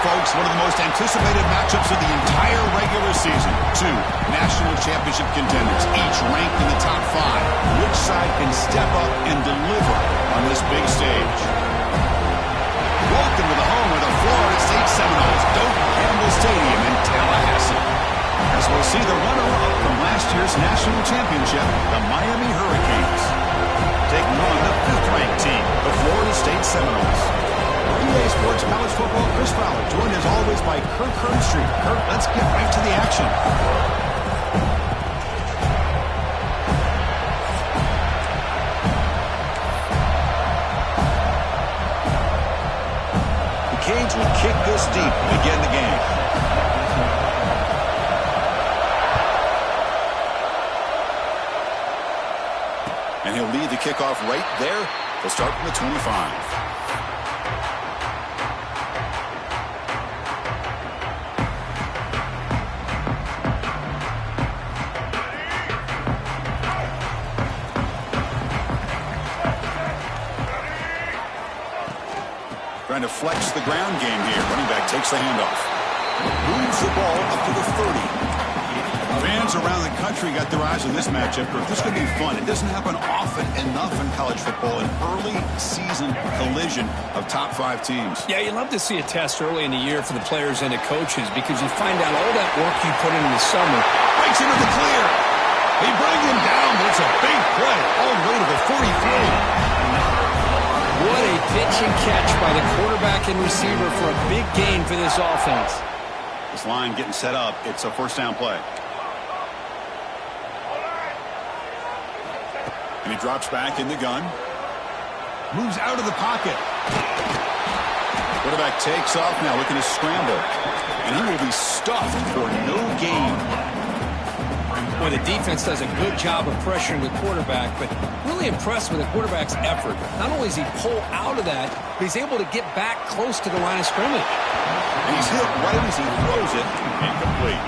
folks, one of the most anticipated matchups of the entire regular season. Two national championship contenders, each ranked in the top 5. Which side can step up and deliver on this big stage? Welcome to the home of the Florida State Seminoles, Doak Campbell Stadium in Tallahassee. As we'll see the runner-up from last year's national championship, the Miami Hurricanes, taking on the 5th-ranked team, the Florida State Seminoles. EA Sports College Football, Chris Fowler, joined as always by Kirk Herbstreit. Kirk, let's get right to the action. The Canes will kick this deep to begin the game. And he'll lead the kickoff right there. He'll start from the 25. Trying to flex the ground game here. Running back takes the handoff. Moves the ball up to the 30. Fans around the country got their eyes on this matchup. This could be fun. It doesn't happen often enough in college football. An early season collision of top 5 teams. Yeah, you love to see a test early in the year for the players and the coaches because you find out all that work you put in the summer. Breaks into the clear. They bring him down, but it's a big play all the way to the 43. What a pitch and catch by the quarterback and receiver for a big gain for this offense. This line getting set up. It's a first down play. And he drops back in the gun. Moves out of the pocket. Quarterback takes off now, looking to scramble. And he will be stuffed for no gain. Well, the defense does a good job of pressuring the quarterback, but really impressed with the quarterback's effort. Not only does he pull out of that, but he's able to get back close to the line of scrimmage. And he's hit right as he throws it. Incomplete.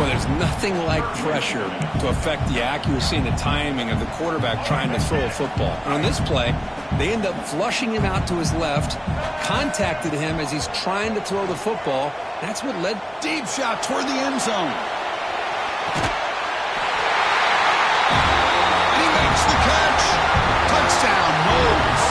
Well, there's nothing like pressure to affect the accuracy and the timing of the quarterback trying to throw a football. And on this play, they end up flushing him out to his left, contacted him as he's trying to throw the football. That's what led. Deep shot toward the end zone. The catch. Touchdown, Knowles.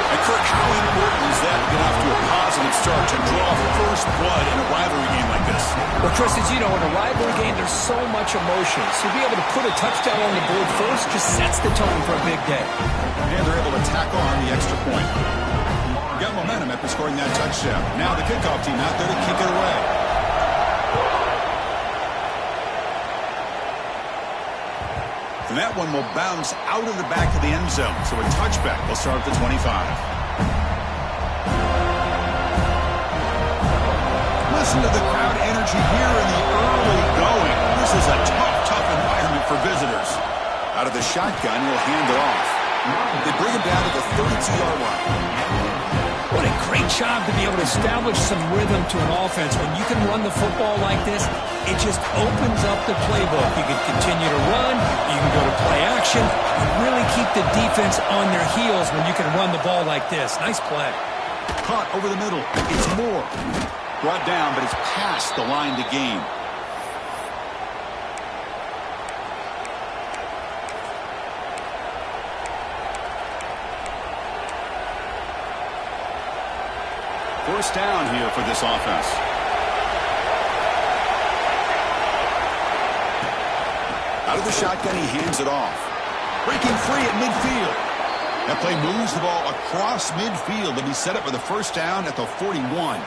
And Kirk, how important is that to get off to a positive start to draw first blood in a rivalry game like this? Well, Chris, as you know, in a rivalry game, there's so much emotion. So to be able to put a touchdown on the board first just sets the tone for a big day. And they're able to tack on the extra point. Got momentum after scoring that touchdown. Now the kickoff team out there to kick it away. And that one will bounce out of the back of the end zone. So a touchback will start at the 25. Listen to the crowd energy here in the early going. This is a tough environment for visitors. Out of the shotgun, he'll hand it off. They bring him down to the 32-yard line. What a great job to be able to establish some rhythm to an offense. When you can run the football like this, it just opens up the playbook. You can continue to run, you can go to play action, and really keep the defense on their heels when you can run the ball like this. Nice play. Caught over the middle. It's more. Brought down, but it's past the line to gain. First down here for this offense. Out of the shotgun, he hands it off. Breaking free at midfield. That play moves the ball across midfield to be set up for the first down at the 41.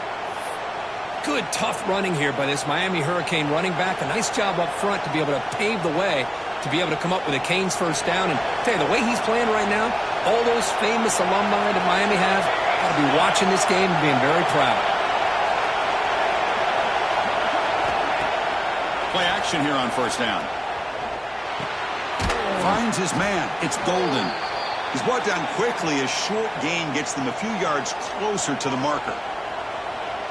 Good, tough running here by this Miami Hurricane running back. A nice job up front to be able to pave the way to be able to come up with a Canes first down. And tell you, the way he's playing right now, all those famous alumni that Miami have, got to be watching this game and being very proud. Play action here on first down. Finds his man. It's Golden. He's brought down quickly. A short gain gets them a few yards closer to the marker.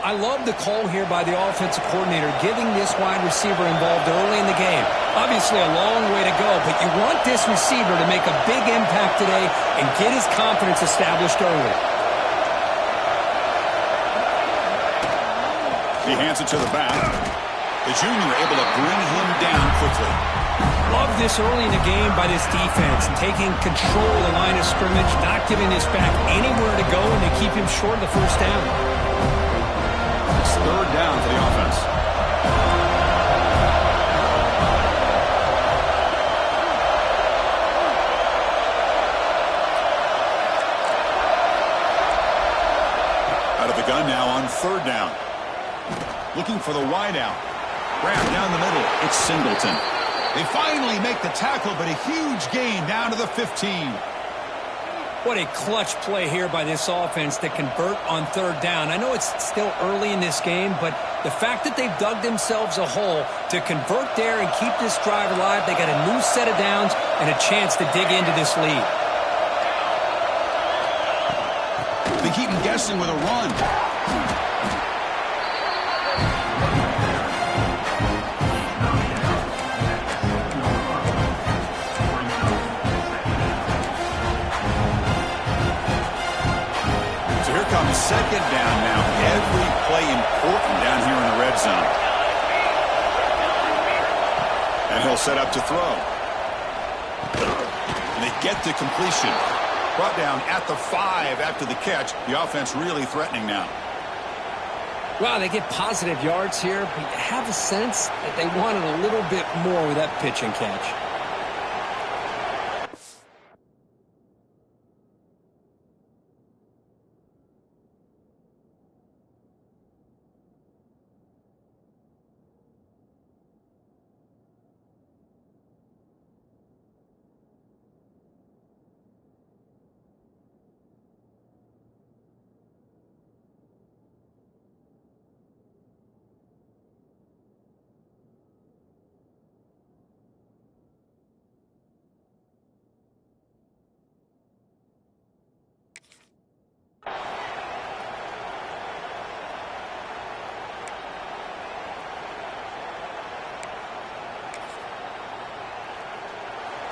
I love the call here by the offensive coordinator, giving this wide receiver involved early in the game. Obviously a long way to go, but you want this receiver to make a big impact today and get his confidence established early. He hands it to the back. The junior able to bring him down quickly. Love this early in the game by this defense, taking control of the line of scrimmage, not giving this back anywhere to go, and they keep him short of the first down. It's third down for the offense. Out of the gun now on third down. Looking for the wideout. Grab down the middle. It's Singleton. They finally make the tackle, but a huge gain down to the 15. What a clutch play here by this offense to convert on third down. I know it's still early in this game, but the fact that they've dug themselves a hole to convert there and keep this drive alive, they got a new set of downs and a chance to dig into this lead. They keep him guessing with a run. So here comes second down now. Every play important down here in the red zone. And he'll set up to throw. And they get to completion. Brought down at the 5 after the catch. The offense really threatening now. Wow, they get positive yards here, but you have a sense that they wanted a little bit more with that pitch and catch.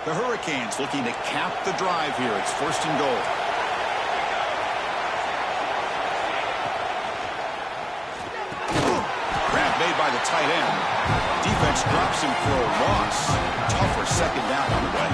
The Hurricanes looking to cap the drive here. It's first and goal. Grab made by the tight end. Defense drops him for a loss. Tougher second down on the way.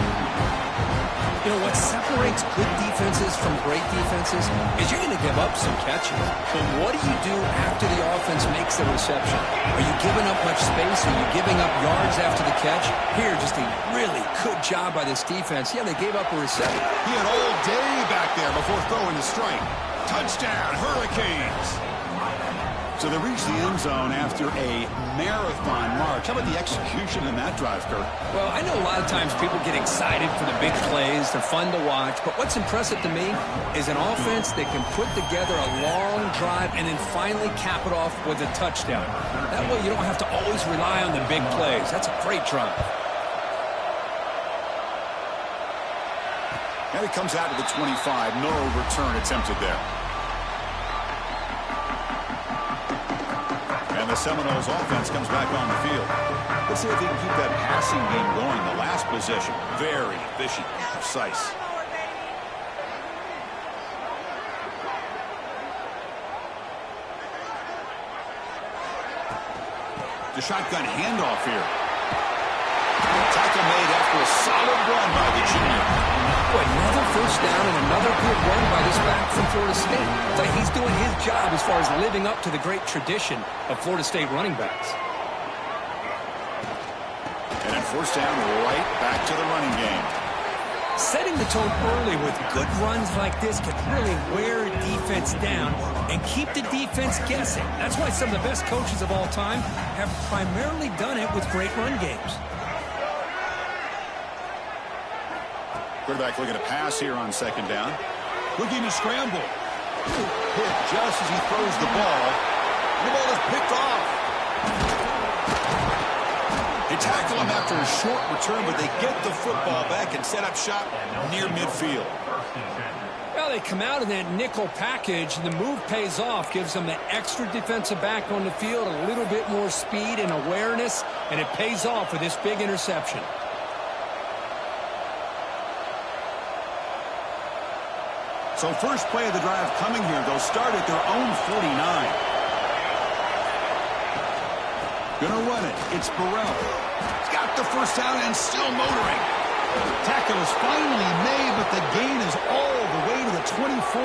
You know, what separates good defenses from great defenses is you're going to give up some catches. But what do you do after the offense makes the reception? Are you giving up much space? Are you giving up yards after the catch? Here, just a really good job by this defense. Yeah, they gave up a reception. He had all day back there before throwing the strike. Touchdown, Hurricanes. So they reach the end zone after a marathon march. How about the execution in that drive, Kurt? Well, I know a lot of times people get excited for the big plays. They're fun to watch. But what's impressive to me is an offense that can put together a long drive and then finally cap it off with a touchdown. That way you don't have to always rely on the big plays. That's a great drive. And it comes out to the 25. No return attempted there. And the Seminoles offense comes back on the field. Let's see if he can keep that passing game going. The last possession, very efficient, precise. The shotgun handoff here. Tackle made after a solid run by the junior. Boy, another first down and another good run by this back from Florida State. It's like he's doing his job as far as living up to the great tradition of Florida State running backs. And then first down, right back to the running game. Setting the tone early with good runs like this can really wear a defense down and keep the defense guessing. That's why some of the best coaches of all time have primarily done it with great run games. Quarterback looking to pass here on second down. Looking to scramble. Hit just as he throws the ball. And the ball is picked off. They tackle him after a short return, but they get the football back and set up shop near midfield. Well, they come out in that nickel package, and the move pays off, gives them the extra defensive back on the field, a little bit more speed and awareness, and it pays off with this big interception. So first play of the drive coming here. They'll start at their own 49. Gonna run it. It's Burrell. He's got the first down and still motoring. Tackle is finally made, but the gain is all the way to the 24.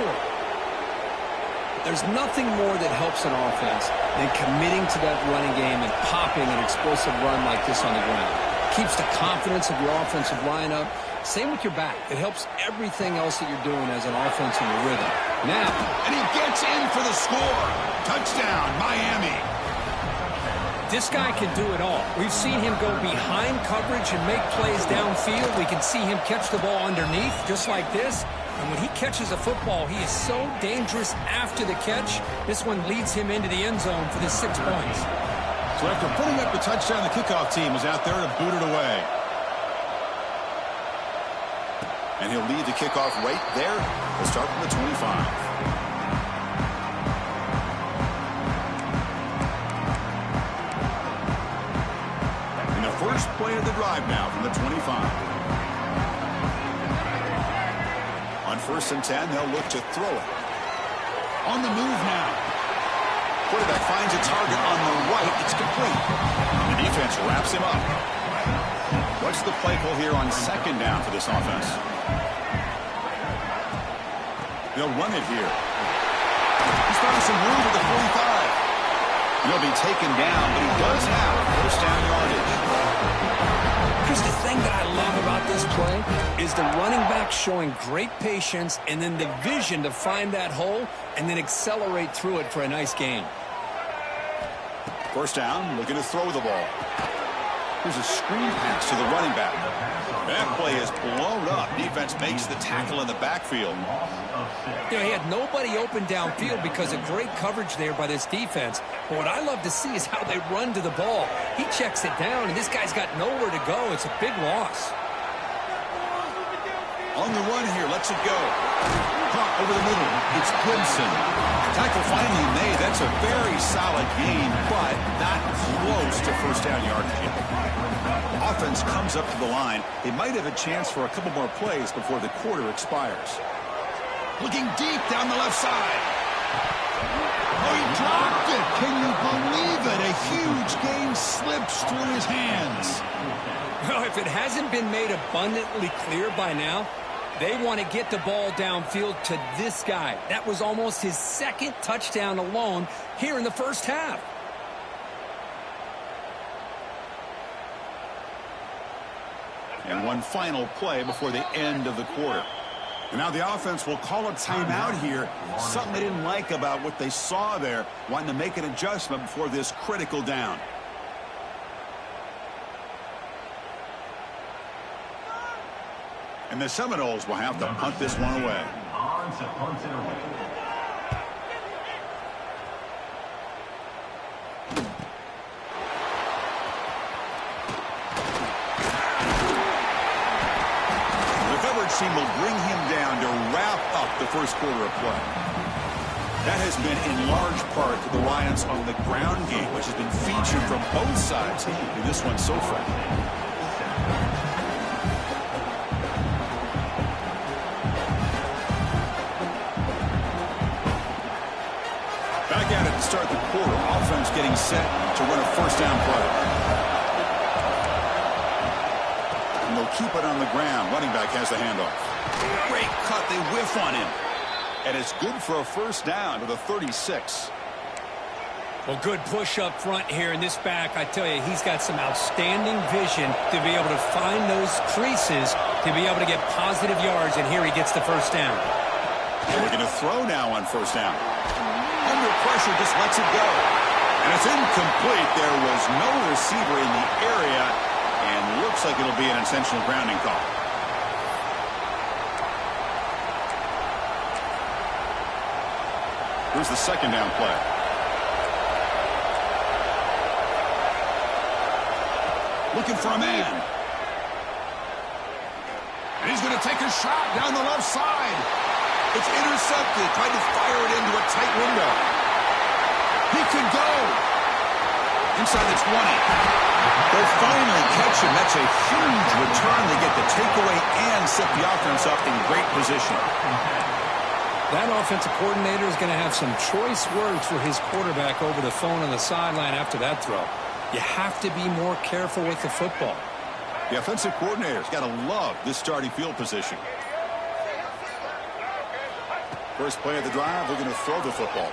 There's nothing more that helps an offense than committing to that running game and popping an explosive run like this on the ground. Keeps the confidence of your offensive lineup. Same with your back. It helps everything else that you're doing as an offense in your rhythm. Now, and he gets in for the score. Touchdown, Miami. This guy can do it all. We've seen him go behind coverage and make plays downfield. We can see him catch the ball underneath, just like this. And when he catches a football, he is so dangerous after the catch. This one leads him into the end zone for the 6 points. So after putting up the touchdown, the kickoff team is out there to boot it away. And he'll lead the kickoff right there. We'll start from the 25. First play of the drive now from the 25. On 1st and 10, they'll look to throw it. On the move now. Quarterback finds a target on the right. It's complete. The defense wraps him up. What's the play call here on 2nd down for this offense? They'll run it here. He's found some room at the 45. He'll be taken down, but he does have first down yardage. Here's the thing that I love about this play is the running back showing great patience and then the vision to find that hole and then accelerate through it for a nice gain. First down, looking to throw the ball. Here's a screen pass to the running back. That play is blown up. Defense makes the tackle in the backfield. You know, he had nobody open downfield because of great coverage there by this defense. But what I love to see is how they run to the ball. He checks it down, and this guy's got nowhere to go. It's a big loss. On the run here, lets it go. Caught over the middle. It's Gibson. Tackle finally made. That's a very solid gain, but not close to first down yardage. Offense comes up to the line. They might have a chance for a couple more plays before the quarter expires. Looking deep down the left side. Oh, he dropped it. Can you believe it? A huge gain slips through his hands. Well, if it hasn't been made abundantly clear by now, they want to get the ball downfield to this guy. That was almost his 2nd touchdown alone here in the first half. And one final play before the end of the quarter. And now the offense will call a timeout here. Something they didn't like about what they saw there. Wanting to make an adjustment before this critical down. And the Seminoles will have to punt this one away. Team will bring him down to wrap up the first quarter of play. That has been in large part to the reliance on the ground game, which has been featured from both sides in this one so far. Back at it to start the quarter. Offense getting set to run a first down play. Keep it on the ground. Running back has the handoff. Great cut. They whiff on him. And it's good for a first down to the 36. Well, good push up front here in this back. I tell you, he's got some outstanding vision to be able to find those creases, to be able to get positive yards, and here he gets the first down. And we're going to throw now on first down. Under pressure, just lets it go. And it's incomplete. There was no receiver in the area. And looks like it'll be an intentional grounding call. Here's the second down play. Looking for a man. And he's going to take a shot down the left side. It's intercepted. Tried to fire it into a tight window. He could go. Inside the 20. They'll finally catch him. That's a huge return. They get the takeaway and set the offense up in great position. That offensive coordinator is going to have some choice words for his quarterback over the phone on the sideline after that throw. You have to be more careful with the football. The offensive coordinator's got to love this starting field position. First play of the drive, they're going to throw the football.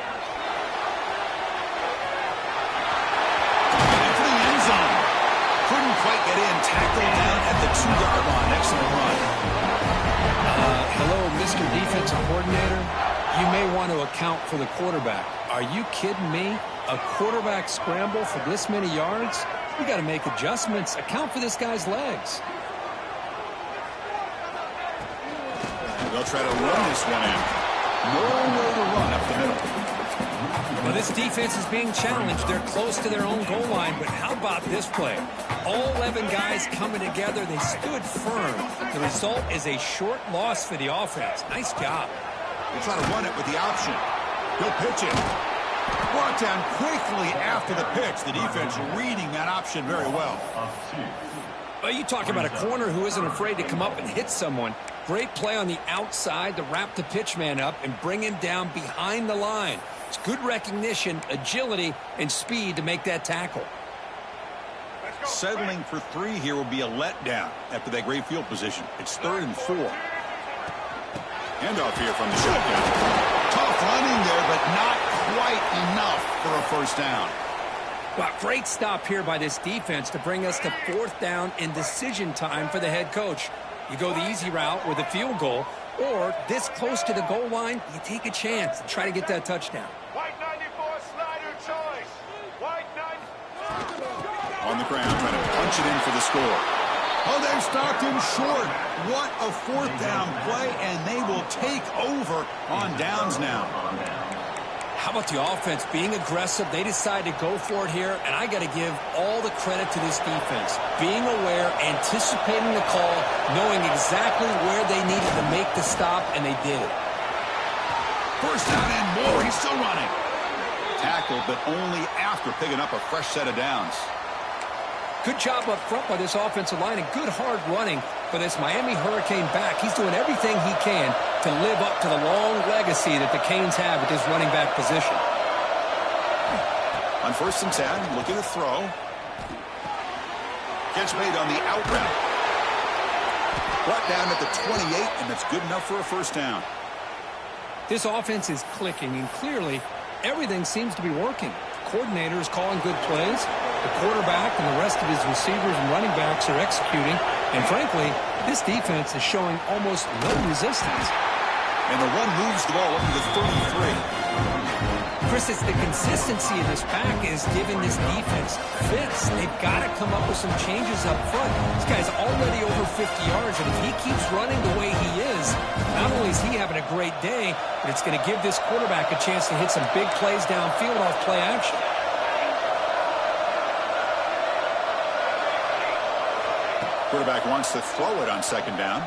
And for the end zone. Couldn't quite get in. Tackled down at the 2-yard line. Excellent run. Hello, Mr. Defensive Coordinator. You may want to account for the quarterback. Are you kidding me? A quarterback scramble for this many yards? We got to make adjustments. Account for this guy's legs. They'll try to run this one in. Nowhere to run up the middle. Well, this defense is being challenged. They're close to their own goal line, but how about this play? All 11 guys coming together. They stood firm. The result is a short loss for the offense. Nice job. They try to run it with the option. He'll pitch it. Brought down quickly after the pitch. The defense reading that option very well. Well, you talk about a corner who isn't afraid to come up and hit someone. Great play on the outside to wrap the pitch man up and bring him down behind the line. It's good recognition, agility, and speed to make that tackle. Settling for 3 here will be a letdown after that great field position. It's 3rd and 4. Handoff here from the shotgun. Tough running there, but not quite enough for a first down. Well, great stop here by this defense to bring us to 4th down in decision time for the head coach. You go the easy route with a field goal, or this close to the goal line, you take a chance and try to get that touchdown. White 94, Slider choice. White 94. On the ground, trying to punch it in for the score. Oh, they've stopped him short. What a 4th down play, and they will take over on downs now. How about the offense being aggressive? They decide to go for it here, and I got to give all the credit to this defense. Being aware, anticipating the call, knowing exactly where they needed to make the stop, and they did it. First down and more. He's still running. Tackled, but only after picking up a fresh set of downs. Good job up front by this offensive line, and good hard running for this Miami Hurricane back. He's doing everything he can to live up to the long legacy that the Canes have at this running back position. On 1st and 10, looking to throw. Catch made on the out route. Brought down at the 28, and that's good enough for a first down. This offense is clicking, and clearly everything seems to be working. The coordinator is calling good plays. The quarterback and the rest of his receivers and running backs are executing. And frankly, this defense is showing almost no resistance. And the run moves the ball up to the 33. Chris, it's the consistency of this pack is giving this defense fits. They've got to come up with some changes up front. This guy's already over 50 yards, and if he keeps running the way he is, not only is he having a great day, but it's going to give this quarterback a chance to hit some big plays downfield off play action. Quarterback wants to throw it on 2nd down.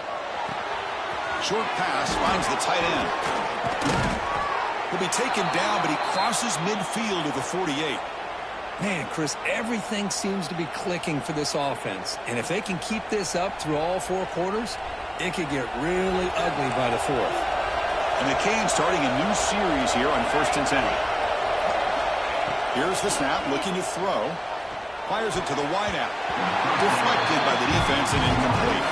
Short pass finds the tight end. He'll be taken down, but he crosses midfield to the 48. Man, Chris, everything seems to be clicking for this offense. And if they can keep this up through all 4 quarters, it could get really ugly by the 4th. And the Canes starting a new series here on 1st and 10. Here's the snap, looking to throw. Fires it to the wideout. Deflected by the defense and incomplete.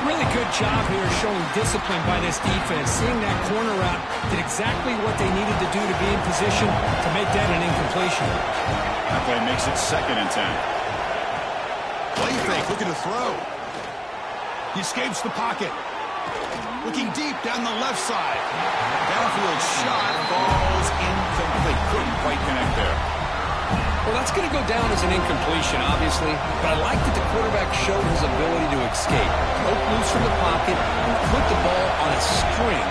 Really good job here showing discipline by this defense. Seeing that corner route did exactly what they needed to do to be in position to make that an incompletion. That play makes it 2nd and 10. Play fake, looking to throw. He escapes the pocket. Looking deep down the left side. Downfield shot falls incomplete. Couldn't quite connect there. Well, that's going to go down as an incompletion, obviously, but I like that the quarterback showed his ability to escape. Broke loose from the pocket and put the ball on a string.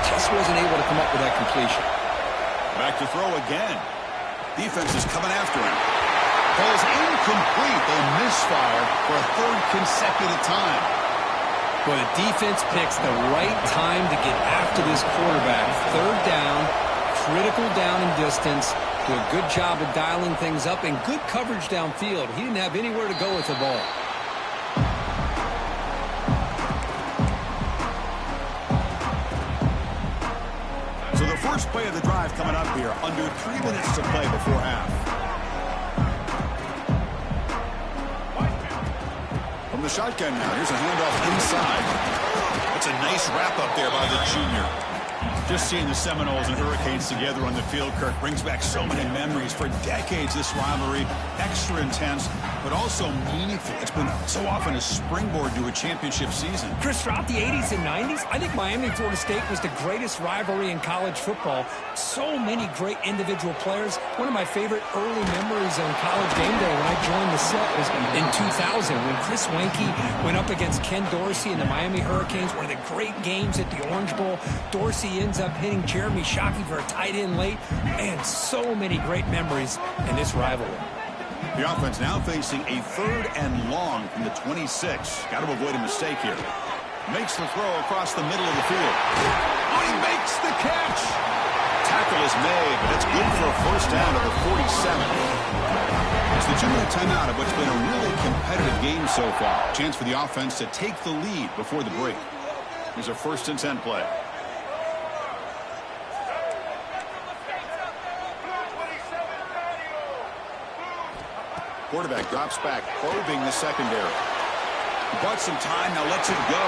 Just wasn't able to come up with that completion. Back to throw again. Defense is coming after him. Falls incomplete. They misfire for a 3rd consecutive time. Well, the defense picks the right time to get after this quarterback. 3rd down, critical down in distance. Do a good job of dialing things up and good coverage downfield. He didn't have anywhere to go with the ball. So the first play of the drive coming up here. Under 3 minutes to play before half. the shotgun now. Here's a handoff inside. That's a nice wrap-up there by the junior. Just seeing the Seminoles and Hurricanes together on the field, Kirk, brings back so many memories. For decades, this rivalry, extra intense, but also meaningful. It's been so often a springboard to a championship season. Chris, throughout the 80s and 90s, I think Miami and Florida State was the greatest rivalry in college football. So many great individual players. One of my favorite early memories on college game day when I joined the set was in 2000 when Chris Weinke went up against Ken Dorsey and the Miami Hurricanes. One of the great games at the Orange Bowl. Dorsey ends up hitting Jeremy Shockey for a tight end late. And so many great memories in this rivalry. The offense now facing a 3rd and long from the 26. Got to avoid a mistake here. Makes the throw across the middle of the field. Oh, he makes the catch. Tackle is made, but it's good for a first down at the 47. It's the 2-minute timeout of what's been a really competitive game so far. Chance for the offense to take the lead before the break. Here's a 1st and 10 play. Quarterback drops back, probing the secondary. He bought some time, now lets it go.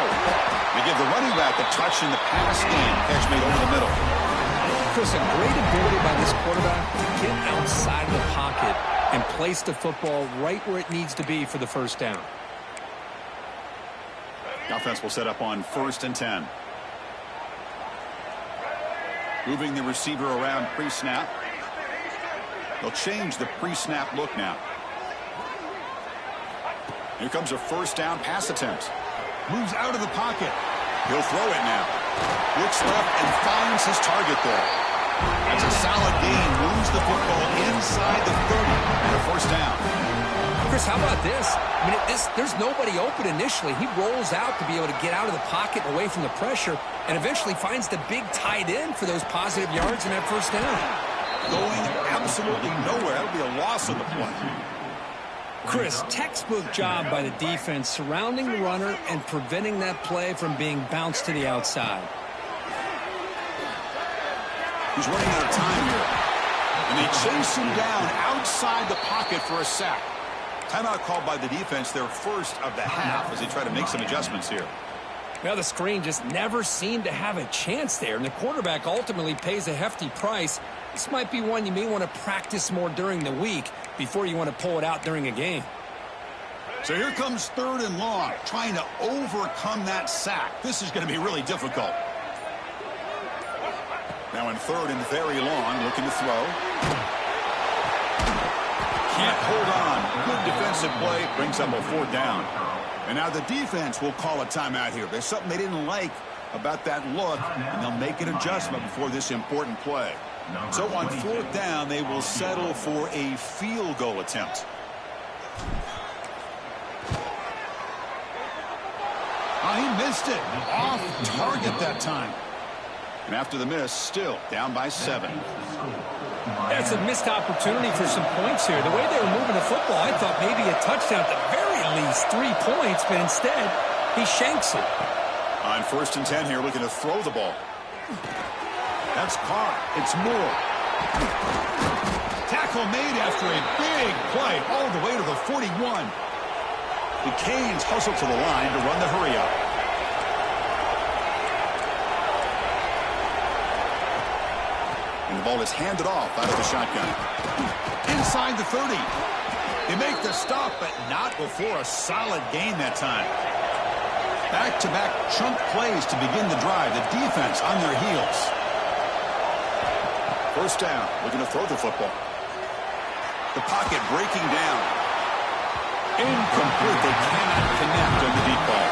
They give the running back a touch in the pass game. Catch made over the middle. Chris, a great ability by this quarterback to get outside of the pocket and place the football right where it needs to be for the first down. The offense will set up on 1st and 10. Moving the receiver around pre-snap. They'll change the pre-snap look now. Here comes a first down pass attempt. Moves out of the pocket. He'll throw it now. Looks left and finds his target there. That's a solid gain. Moves the football inside the 30 and a first down. Chris, how about this? I mean, there's nobody open initially. He rolls out to be able to get out of the pocket away from the pressure and eventually finds the big tight end for those positive yards in that first down. Going absolutely nowhere. That'll be a loss on the play. Chris, textbook job by the defense surrounding the runner and preventing that play from being bounced to the outside. He's running out of time here. And they chase him down outside the pocket for a sack. Timeout called by the defense, their first of the half, as they try to make some adjustments here. Well, the screen just never seemed to have a chance there, and the quarterback ultimately pays a hefty price. This might be one you may want to practice more during the week before you want to pull it out during a game. So here comes 3rd and long, trying to overcome that sack. This is going to be really difficult. Now in 3rd and very long, looking to throw. Can't hold on. Good defensive play, brings up a 4th down. And now the defense will call a timeout here. There's something they didn't like about that look, and they'll make an adjustment before this important play. So on 4th down, they will settle for a field goal attempt. Oh, he missed it. Off target that time. And after the miss, still down by 7. That's a missed opportunity for some points here. The way they were moving the football, I thought maybe a touchdown, at the very least 3 points, but instead, he shanks it. On 1st and 10 here, looking to throw the ball. That's caught. It's Moore. Tackle made after a big play all the way to the 41. The Canes hustle to the line to run the hurry up. And the ball is handed off out of the shotgun. Inside the 30. They make the stop, but not before a solid gain that time. Back-to-back chunk plays to begin the drive. The defense on their heels. First down, looking to throw the football. The pocket breaking down. Incomplete. They cannot connect on the deep ball.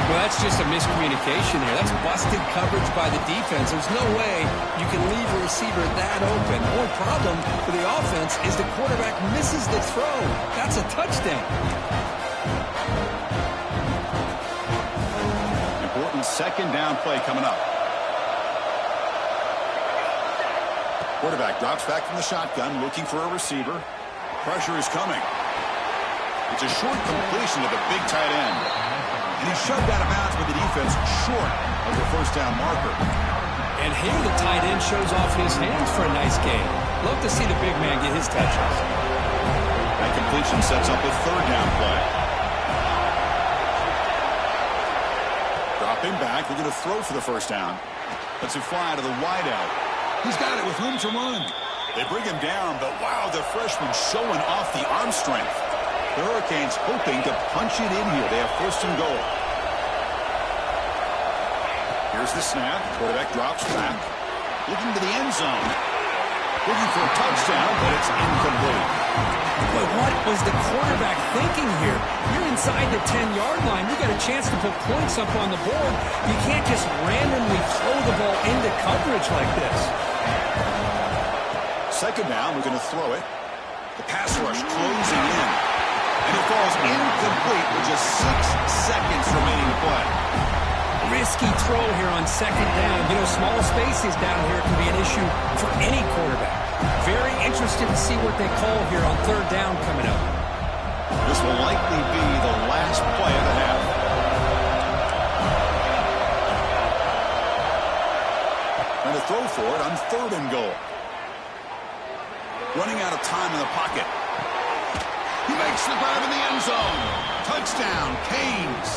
Well, that's just a miscommunication here. That's busted coverage by the defense. There's no way you can leave a receiver that open. The only problem for the offense is the quarterback misses the throw. That's a touchdown. Important 2nd down play coming up. Quarterback drops back from the shotgun, looking for a receiver. Pressure is coming. It's a short completion to the big tight end. And he's shoved out of bounds with the defense short of the first down marker. And here the tight end shows off his hands for a nice game. Love to see the big man get his touches. That completion sets up a 3rd down play. Dropping back, they're going to throw for the first down. Let's it fly to the wideout. He's got it with room to run. They bring him down, but wow, the freshman showing off the arm strength. The Hurricanes hoping to punch it in here. They have first and goal. Here's the snap. Quarterback drops back. Looking to the end zone. Looking for a touchdown, but it's incomplete. But what was the quarterback thinking here? You're inside the 10-yard line. You got a chance to put points up on the board. You can't just randomly throw the ball into coverage like this. Second down, we're going to throw it. The pass rush closing in. And it falls incomplete with just 6 seconds remaining to play. Risky throw here on second down. You know, small spaces down here can be an issue for any quarterback. Very interested to see what they call here on third down coming up. This will likely be the last play of the half. And to throw for it on third and goal. Running out of time in the pocket. He makes the grab in the end zone. Touchdown, Canes.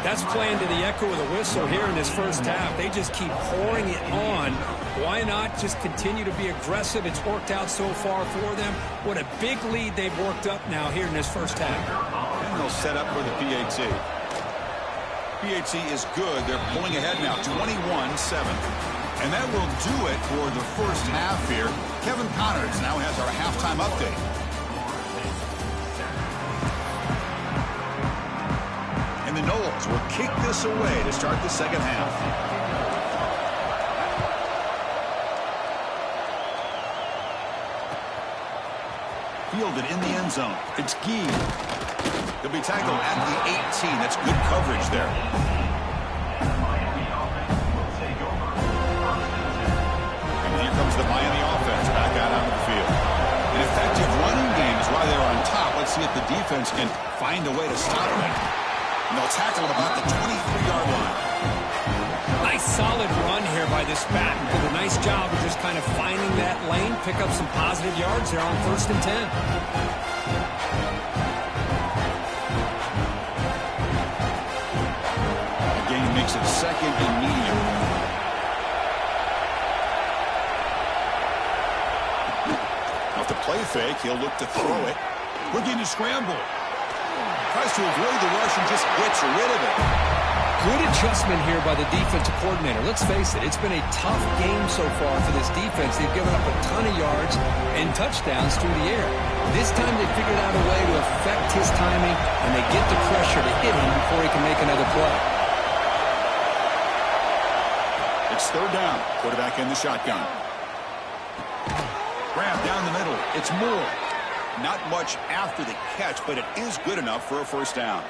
That's playing to the echo of the whistle here in this first half. They just keep pouring it on. Why not just continue to be aggressive? It's worked out so far for them. What a big lead they've worked up now here in this first half. And they'll set up for the PAT. PAT is good. They're pulling ahead now, 21-7. And that will do it for the first half here. Kevin Connors now has our halftime update. And the Noles will kick this away to start the second half. Fielded in the end zone. It's Gee. He'll be tackled at the 18. That's good coverage there. The Miami offense back out onto the field. An effective running game is why they're on top. Let's see if the defense can find a way to stop them. And they'll tackle at about the 23-yard line. Nice solid run here by this back. Did a nice job of just kind of finding that lane, pick up some positive yards there on first and 10. The game makes it second and medium. Play fake, he'll look to throw it. Looking to scramble. Tries to avoid the rush and just gets rid of it. Good adjustment here by the defensive coordinator. Let's face it, it's been a tough game so far for this defense. They've given up a ton of yards and touchdowns through the air. This time they figured out a way to affect his timing, and they get the pressure to hit him before he can make another play. It's third down. Quarterback in the shotgun. Grab down the middle. It's Moore. Not much after the catch, but it is good enough for a first down.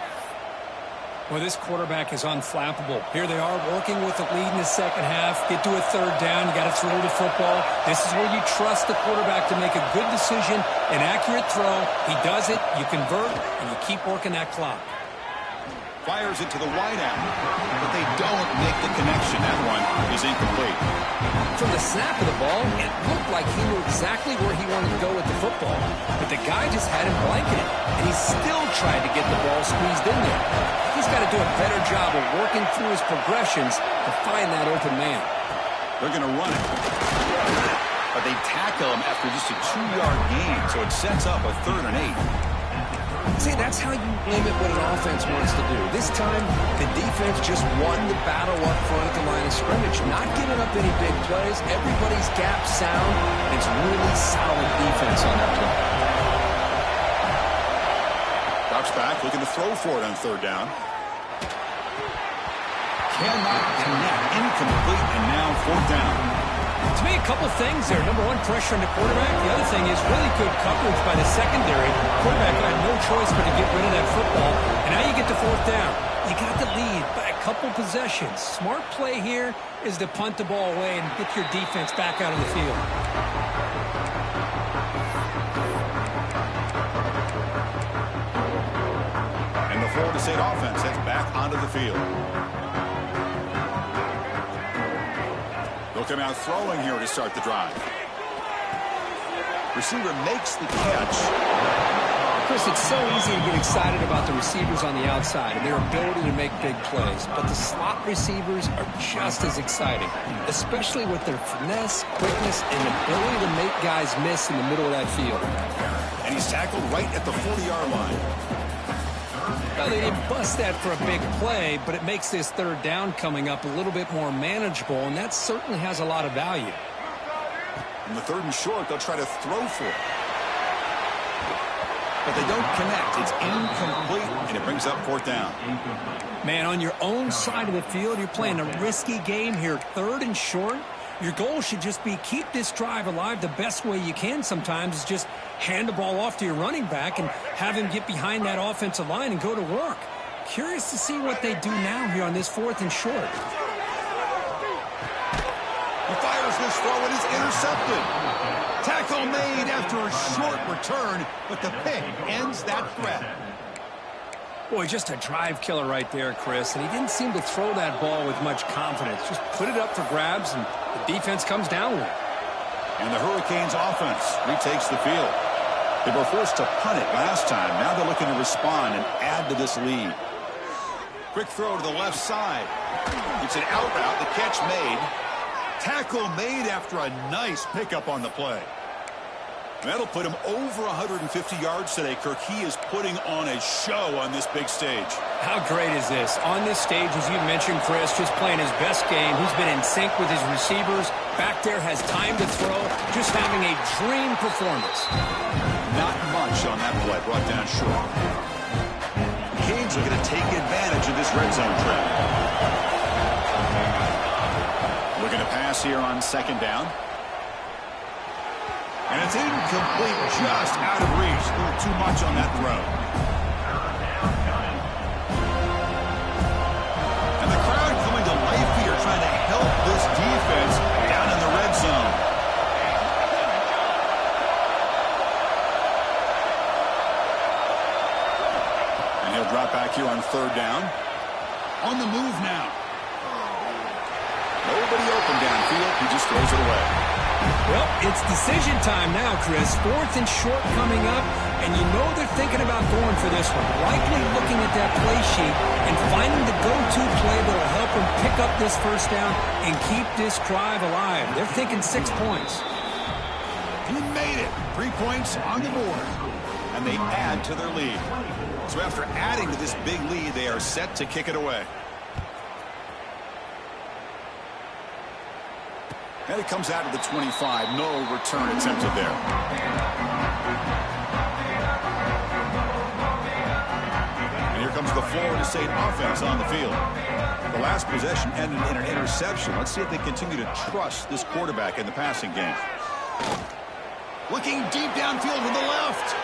Well, this quarterback is unflappable. Here they are working with the lead in the second half. Get to a third down. You got to throw the football. This is where you trust the quarterback to make a good decision, an accurate throw. He does it. You convert, and you keep working that clock. Fires it to the wideout, but they don't make the connection. That one is incomplete. From the snap of the ball, it looked like he knew exactly where he wanted to go with the football. But the guy just had him blanketed, and he still tried to get the ball squeezed in there. He's got to do a better job of working through his progressions to find that open man. They're going to run it. But they tackle him after just a 2-yard gain, so it sets up a 3rd and 8. See, that's how you limit what an offense wants to do. This time, the defense just won the battle up front at the line of scrimmage. Not giving up any big plays. Everybody's gap sound. It's really solid defense on that play. Drops back, looking to throw for it on third down. Cannot connect. Incomplete, and now fourth down. To me, a couple things there. Number one, pressure on the quarterback. The other thing is really good coverage by the secondary. Quarterback had no choice but to get rid of that football. And now you get to fourth down. You got the lead by a couple possessions. Smart play here is to punt the ball away and get your defense back out of the field. And the Florida State offense heads back onto the field. They'll come out throwing here to start the drive. Receiver makes the catch. Chris, it's so easy to get excited about the receivers on the outside and their ability to make big plays, but the slot receivers are just as exciting, especially with their finesse, quickness, and ability to make guys miss in the middle of that field. And he's tackled right at the 40-yard line. Well, they didn't bust that for a big play, but it makes this third down coming up a little bit more manageable, and that certainly has a lot of value. In the 3rd and short, they'll try to throw for it. But they don't connect. It's incomplete, and it brings up 4th down. Man, on your own side of the field, you're playing a risky game here. 3rd and short. Your goal should just be keep this drive alive the best way you can sometimes is just hand the ball off to your running back and have him get behind that offensive line and go to work. Curious to see what they do now here on this 4th and short. He fires this throw. It is intercepted. Tackle made after a short return, but the pick ends that threat. Boy, just a drive killer right there, Chris, and he didn't seem to throw that ball with much confidence. Just put it up for grabs, and the defense comes down with it. And the Hurricanes offense retakes the field. They were forced to punt it last time. Now they're looking to respond and add to this lead. Quick throw to the left side. It's an out route. The catch made. Tackle made after a nice pickup on the play. That'll put him over 150 yards today, Kirk. He is putting on a show on this big stage. How great is this? On this stage, as you mentioned, Chris, just playing his best game. He's been in sync with his receivers. Back there has time to throw. Just having a dream performance. Not much on that play. Brought down short. Canes are going to take advantage of this red zone trap. Looking to pass here on 2nd down. And it's incomplete, just out of reach. A little too much on that throw. And the crowd coming to life here, trying to help this defense down in the red zone. And he'll drop back here on 3rd down. On the move now. Nobody open downfield. He just throws it away. Well, it's decision time now, Chris. 4th and short coming up, and you know they're thinking about going for this one. Likely looking at that play sheet and finding the go-to play that will help them pick up this 1st down and keep this drive alive. They're thinking 6 points. He made it. 3 points on the board. And they add to their lead. So after adding to this big lead, they are set to kick it away. And it comes out of the 25. No return attempted there. And here comes the Florida State offense on the field. The last possession ended in an interception. Let's see if they continue to trust this quarterback in the passing game. Looking deep downfield to the left.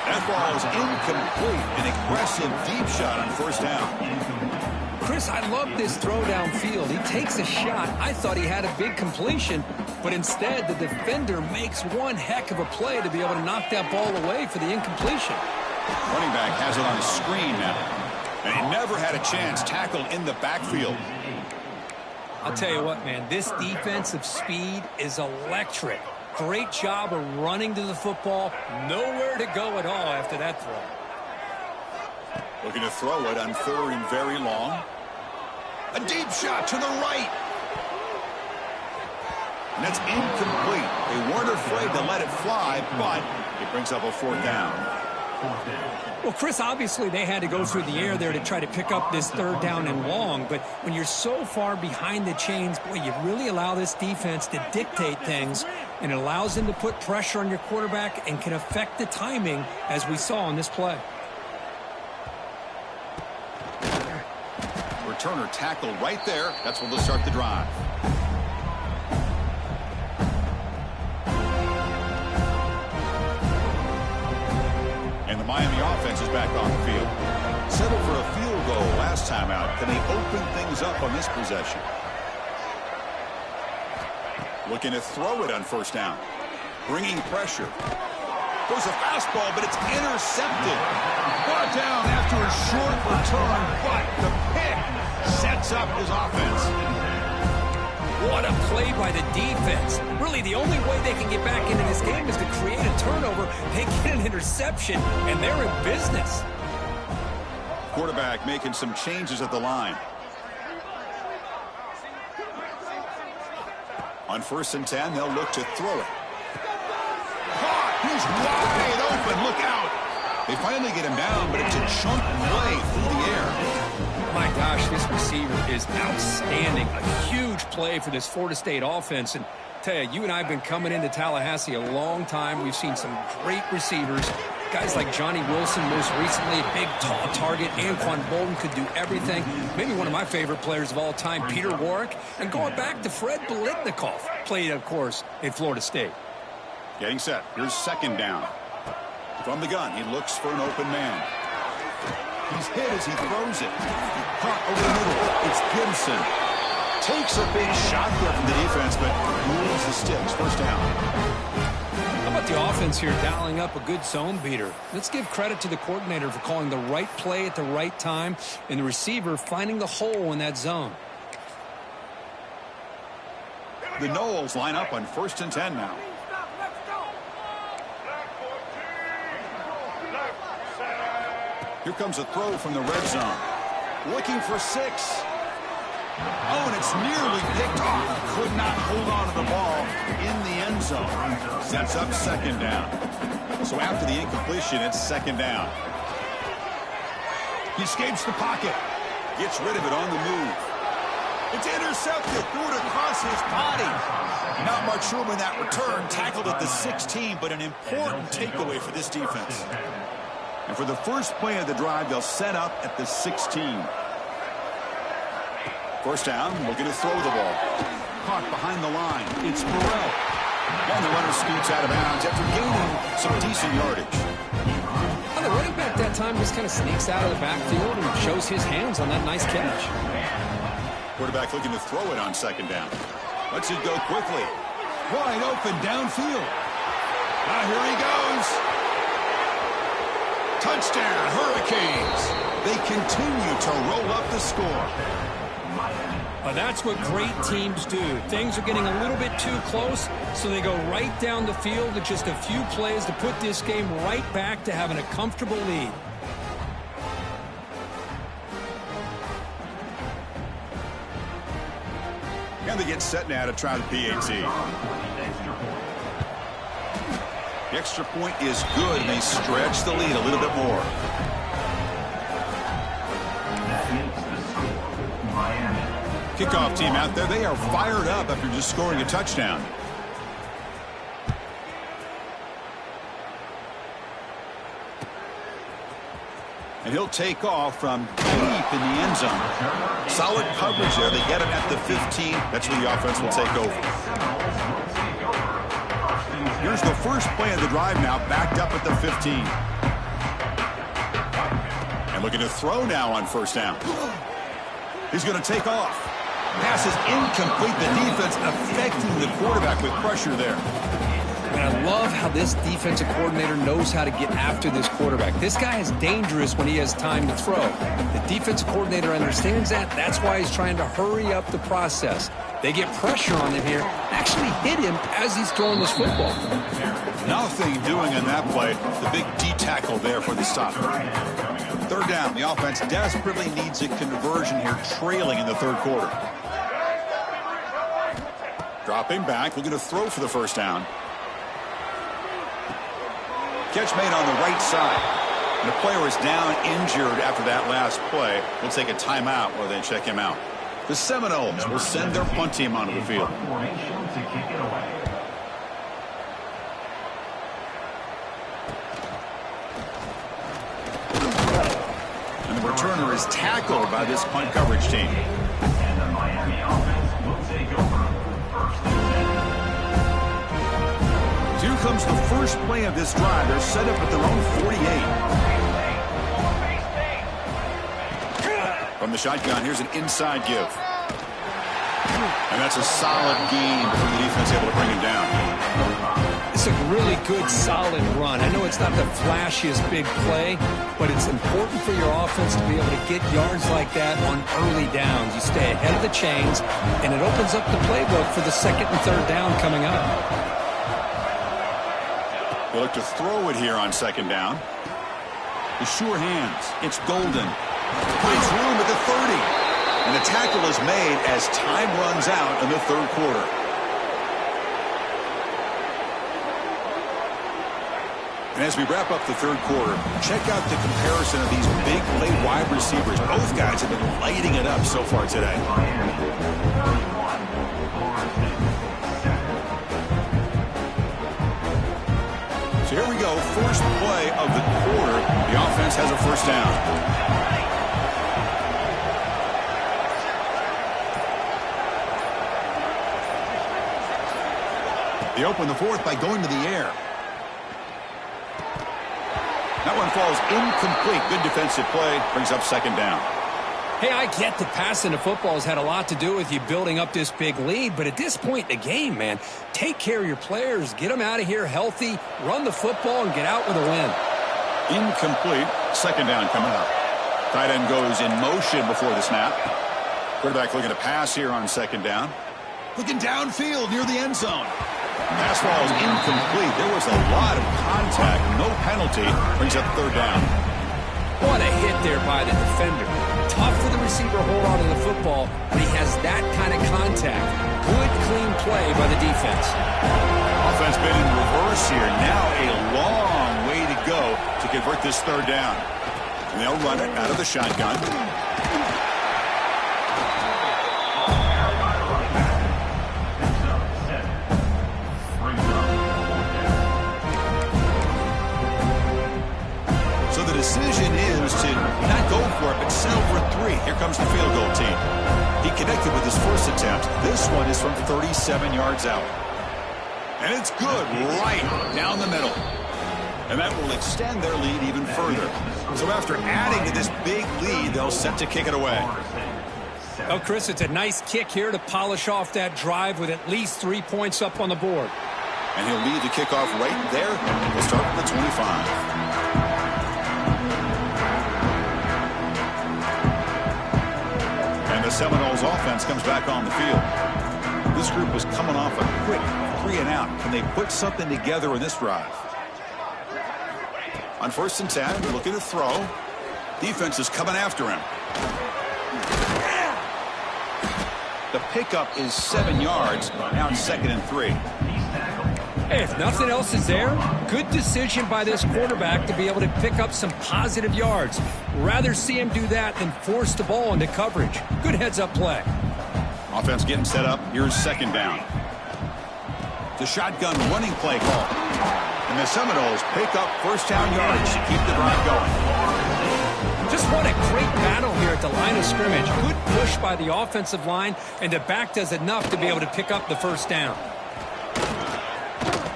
That ball is incomplete. An aggressive deep shot on 1st down. Chris, I love this throw downfield. He takes a shot. I thought he had a big completion, but instead the defender makes one heck of a play to be able to knock that ball away for the incompletion. Running back has it on a screen now. And he never had a chance tackled in the backfield. I'll tell you what, man, this defensive speed is electric. Great job of running to the football. Nowhere to go at all after that throw. Looking to throw it on 3rd and very long. A deep shot to the right. And that's incomplete. They weren't afraid to let it fly, but it brings up a 4th down. Well, Chris, obviously they had to go through the air there to try to pick up this 3rd down and long, but when you're so far behind the chains, boy, you really allow this defense to dictate things, and it allows them to put pressure on your quarterback and can affect the timing, as we saw on this play. Returner tackled right there. That's where they'll start the drive. And the Miami offense is back on the field. Settled for a field goal last time out. Can they open things up on this possession? Looking to throw it on 1st down. Bringing pressure. Goes a fastball, but it's intercepted. Brought down after a short return, but the pick sets up his offense. What a play by the defense. Really, the only way they can get back into this game is to create a turnover. They get an interception, and they're in business. Quarterback making some changes at the line. On 1st and 10, they'll look to throw it. He's wide open. Look out. They finally get him down, but it's a chunk play through the air. My gosh, this receiver is outstanding. A huge play for this Florida State offense. And tell you, you and I have been coming into Tallahassee a long time. We've seen some great receivers. Guys like Johnny Wilson, most recently, a big, tall target. Anquan Bolden could do everything. Maybe one of my favorite players of all time, Peter Warrick. And going back to Fred Biletnikoff, played, of course, in Florida State. Getting set. Here's 2nd down. From the gun, he looks for an open man. He's hit as he throws it. Caught over the middle. It's Gibson. Takes a big shot there from the defense, but moves the sticks. 1st down. How about the offense here dialing up a good zone beater? Let's give credit to the coordinator for calling the right play at the right time and the receiver finding the hole in that zone. The Noles line up on 1st and 10 now. Here comes a throw from the red zone. Looking for 6. Oh, and it's nearly picked off. Could not hold on to the ball in the end zone. Sets up 2nd down. So after the incompletion, it's 2nd down. He escapes the pocket. Gets rid of it on the move. It's intercepted. Threw it across his body. Not much room in that return. Tackled at the 16, but an important takeaway for this defense. And for the first play of the drive, they'll set up at the 16. 1st down, looking to throw the ball. Caught behind the line. It's Burrell. And the runner scoots out of bounds after gaining some decent yardage. Well, the running back that time just kind of sneaks out of the backfield and shows his hands on that nice catch. Quarterback looking to throw it on 2nd down. Lets it go quickly. Wide open downfield. Now here he goes. Touchdown, Hurricanes. They continue to roll up the score. That's what great teams do. Things are getting a little bit too close, so they go right down the field with just a few plays to put this game right back to having a comfortable lead. And they get set now to try the PAT. The extra point is good, and they stretch the lead a little bit more. Kickoff team out there, they are fired up after just scoring a touchdown. And he'll take off from deep in the end zone. Solid coverage there. They get him at the 15. That's where the offense will take over. Here's the first play of the drive now, backed up at the 15. And looking to throw now on 1st down. He's going to take off. Pass is incomplete. The defense affecting the quarterback with pressure there. And I love how this defensive coordinator knows how to get after this quarterback. This guy is dangerous when he has time to throw. The defensive coordinator understands that. That's why he's trying to hurry up the process. They get pressure on him here. Actually hit him as he's throwing this football. Nothing doing on that play. The big D tackle there for the stop. 3rd down. The offense desperately needs a conversion here, trailing in the 3rd quarter. Dropping back, looking to throw for the 1st down. Catch made on the right side. And the player is down injured after that last play. We'll take a timeout while they check him out. The Seminoles will send their punt team onto the field. And the returner is tackled by this punt coverage team. And the Miami offense will take over. 1st and 10. Here comes the first play of this drive. They're set up at their own 48. From the shotgun, here's an inside give. And that's a solid gain before the defense able to bring him down. It's a really good, solid run. I know it's not the flashiest big play, but it's important for your offense to be able to get yards like that on early downs. You stay ahead of the chains, and it opens up the playbook for the second and third down coming up. They look to throw it here on second down. The sure hands. It's Golden. Finds room at the 30. And the tackle is made as time runs out in the third quarter. And as we wrap up the third quarter, check out the comparison of these big play wide receivers. Both guys have been lighting it up so far today. So here we go, first play of the quarter. The offense has a first down. They open the fourth by going to the air. That one falls incomplete. Good defensive play. Brings up second down. Hey, I get that passing the football has had a lot to do with you building up this big lead, but at this point in the game, man, take care of your players. Get them out of here healthy, run the football, and get out with a win. Incomplete. Second down coming up. Tight end goes in motion before the snap. Quarterback looking to pass here on second down. Looking downfield near the end zone. Pass ball is incomplete. There was a lot of contact. No penalty. Brings up third down. What a hit there by the defender. Tough for the receiver to hold on to the football, but he has that kind of contact. Good, clean play by the defense. Offense been in reverse here. Now a long way to go to convert this third down. And they'll run it out of the shotgun. Decision is to not go for it, but settle for 3. Here comes the field goal team. He connected with his first attempt. This one is from 37 yards out. And it's good right down the middle. And that will extend their lead even further. So after adding to this big lead, they'll set to kick it away. Oh, Chris, it's a nice kick here to polish off that drive with at least 3 points up on the board. And he'll lead the kickoff right there. We'll start from the 25. The Seminoles offense comes back on the field. This group was coming off a quick 3-and-out. Can they put something together in this drive? On first and 10, looking to throw. Defense is coming after him. The pickup is 7 yards. Now it's second and 3. Hey, if nothing else is there, good decision by this quarterback to be able to pick up some positive yards. Rather see him do that than force the ball into coverage. Good heads-up play. Offense getting set up. Here's second down. The shotgun running play call. And the Seminoles pick up first down yards to keep the drive going. Just what a great battle here at the line of scrimmage. Good push by the offensive line, and the back does enough to be able to pick up the first down.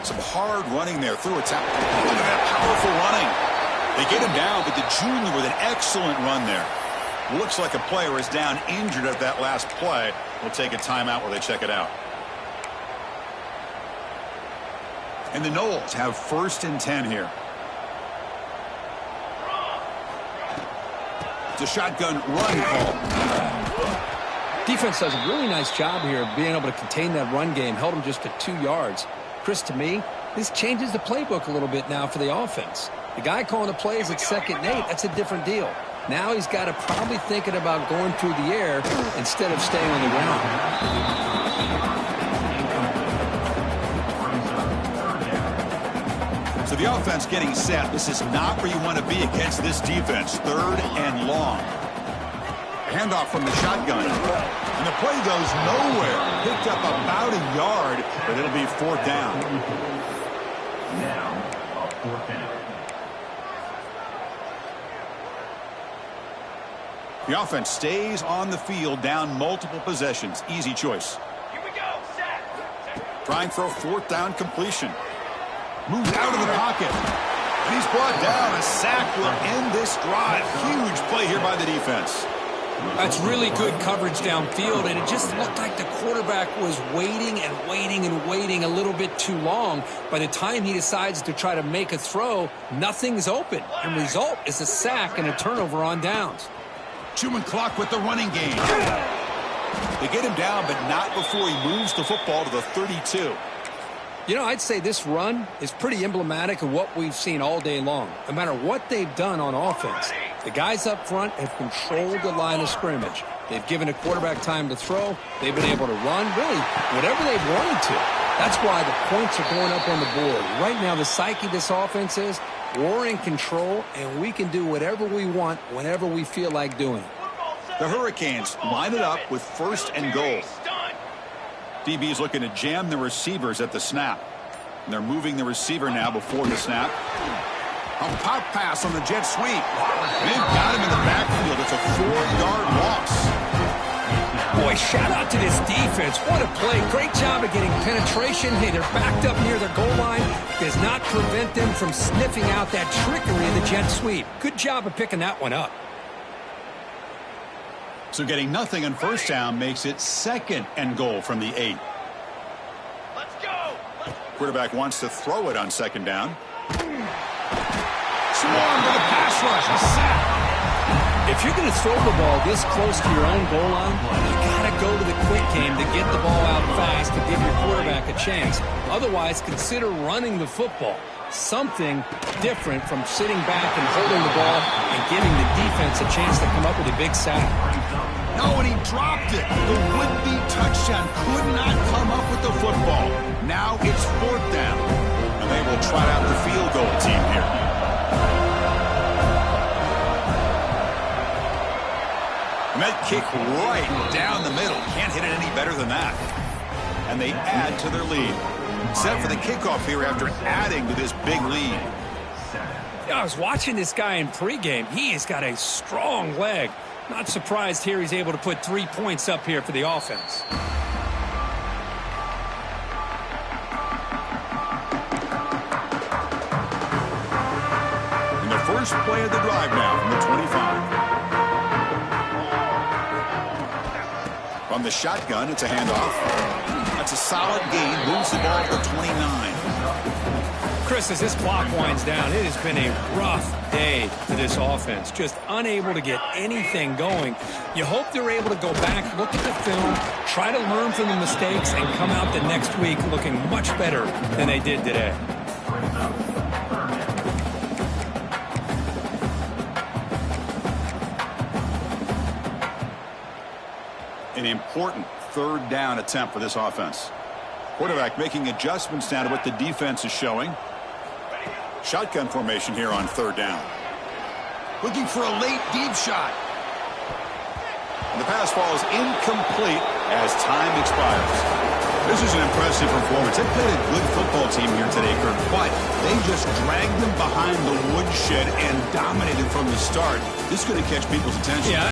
Some hard running there through a tackle. Look at that powerful running. They get him down, but the junior with an excellent run there. Looks like a player is down injured at that last play. We'll take a timeout while they check it out. And the Noles have first and 10 here. It's a shotgun run call. Defense does a really nice job here of being able to contain that run game. Held him just to 2 yards. Chris, to me, this changes the playbook a little bit now for the offense. The guy calling the plays at second and 8, that's a different deal. Now he's got to probably thinking about going through the air instead of staying on the ground. So the offense getting set. This is not where you want to be against this defense. Third and long. Handoff from the shotgun. And the play goes nowhere. Picked up about a yard, but it'll be fourth down. Now, fourth down. The offense stays on the field, down multiple possessions. Easy choice. Here we go. Set. Trying for a fourth down completion. Moves out of the pocket. And he's brought down. A sack will end this drive. Huge play here by the defense. That's really good coverage downfield, and it just looked like the quarterback was waiting and waiting and waiting a little bit too long. By the time he decides to try to make a throw, nothing's open. And result is a sack and a turnover on downs. Chewing clock with the running game. They get him down, but not before he moves the football to the 32. You know, I'd say this run is pretty emblematic of what we've seen all day long. No matter what they've done on offense, the guys up front have controlled the line of scrimmage. They've given a quarterback time to throw. They've been able to run, really, whatever they've wanted to. That's why the points are going up on the board. Right now, the psyche of this offense is we're in control, and we can do whatever we want whenever we feel like doing it. The Hurricanes line it up with 1st and goal. DB is looking to jam the receivers at the snap. And they're moving the receiver now before the snap. A pop pass on the jet sweep. They've got him in the backfield. It's a 4-yard loss. Boy, shout out to this defense. What a play. Great job of getting penetration. Hey, they're backed up near their goal line. Does not prevent them from sniffing out that trickery of the jet sweep. Good job of picking that one up. So getting nothing on 1st down makes it 2nd and goal from the 8. Let's go. Quarterback wants to throw it on 2nd down. Swarm with a pass rush. A sack. If you're going to throw the ball this close to your own goal line, you got to go to the quick game to get the ball out fast to give your quarterback a chance. Otherwise, consider running the football. Something different from sitting back and holding the ball and giving the defense a chance to come up with a big sack. No, and he dropped it. The would-be touchdown could not come up with the football. Now it's 4th down. And they will trot out the field goal team here. And that kick right down the middle. Can't hit it any better than that. And they add to their lead. Set for the kickoff here after adding to this big lead. Yeah, I was watching this guy in pregame. He has got a strong leg. Not surprised here he's able to put 3 points up here for the offense. And the first play of the drive now from the 25. From the shotgun, it's a handoff. That's a solid gain. Moves the ball to the 29. Chris, as this clock winds down, it has been a rough day for this offense. Just unable to get anything going. You hope they're able to go back, look at the film, try to learn from the mistakes, and come out the next week looking much better than they did today. An important 3rd down attempt for this offense. Quarterback making adjustments now to what the defense is showing. Shotgun formation here on 3rd down. Looking for a late deep shot. And the pass falls incomplete as time expires. This is an impressive performance. They played a good football team here today, Kirk, but they just dragged them behind the woodshed and dominated from the start. This is going to catch people's attention. Yeah.